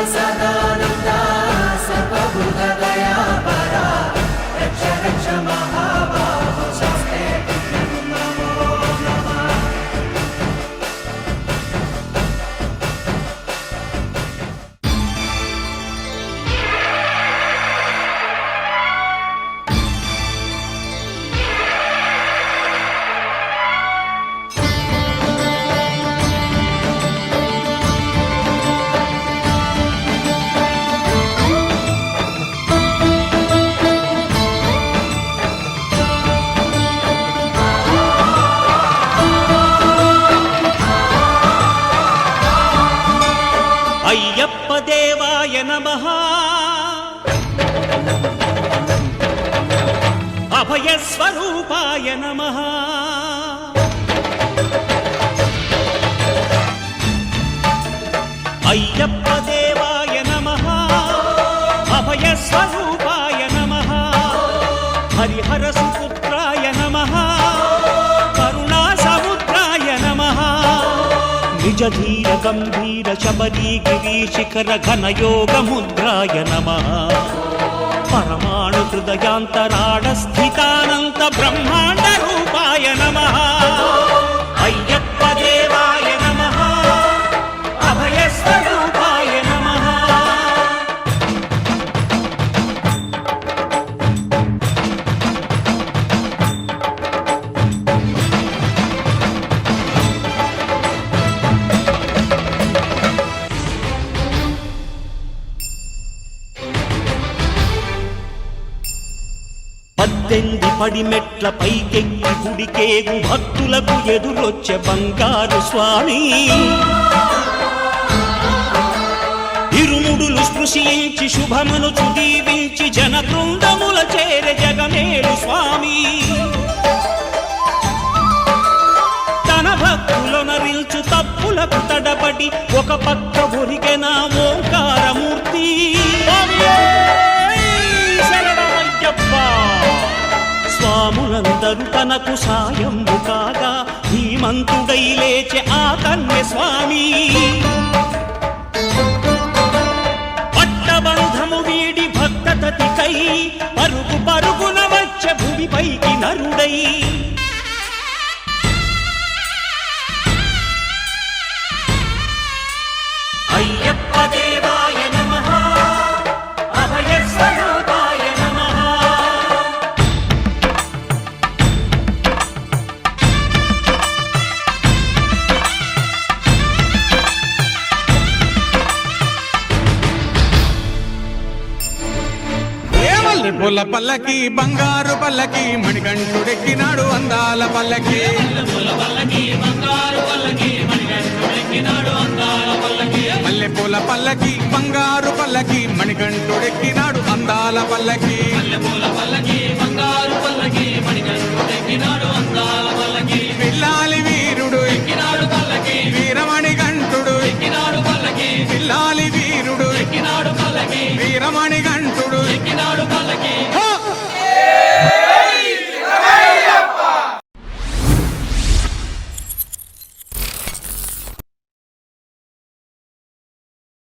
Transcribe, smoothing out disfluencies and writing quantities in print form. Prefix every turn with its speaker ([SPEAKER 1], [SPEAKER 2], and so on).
[SPEAKER 1] सदानंदा सर्वभूतदयापरा रक्ष रक्ष महाबाहो शस्ते नमो नमः।
[SPEAKER 2] అయ్యప్ప దేవాయ నమః అభయ స్వరూపాయ నమః అయ్యప్ప దేవాయ నమః అభయ స్వరూపాయ నమః హరిహర సుపుత్రాయ నమః కరుణా సముద్రాయ నమః నిజ ధీర గంభీర శబరీ గిరీశిఖర ఘన యోగ ముద్రాయ నమః పరమాణు హృదయాంతరాళ స్థితానంత బ్రహ్మాండ రూపాయ నమః అయ్యప్ప దేవాయ నమః అభయ స్వరూపాయ నమః పద్దెంది పడిమెట్ల పైకెక్కి గుడికేగు భక్తులకు ఎదురొచ్చే బంగారు స్వామి ఇరుముడులు స్పృశించి శుభమును చుదీవించి జన బృందముల చేరే జగమేడు స్వామి తన భక్తులొనరిల్చు తప్పులకు తడబడి ఒక పక్క ఒరిగెన ఓంకారమూర్తి స్వాములందరూ తనకు సాయంబు కాగా ధీమంతుడై లేచె ఆ కన్య స్వామి పట్టబంధము వీడి భక్తతతికై పరుగు పరుగున వచ్చె భూమిపైకి నరుడై అయ్యప్ప దేవాయ నమః అభయ స్వరూపాయ నమః
[SPEAKER 3] పూల పల్లకి బంగారు పల్లకి మణికంఠుడెక్కినాడు అందాల పల్లకి మల్లె పూల పల్లకి బంగారు పల్లకి మణికంఠుడెక్కినాడు అందాల పల్లకి పిల్లాలి వీరుడు ఎక్కినాడు పల్లకి వీరమణికంఠుడు ఎక్కినాడు పల్లకి పిల్లాలి వీరుడు ఎక్కినాడు పల్లకి వీరమణికంఠుడు ఎక్కినాడు పల్లకి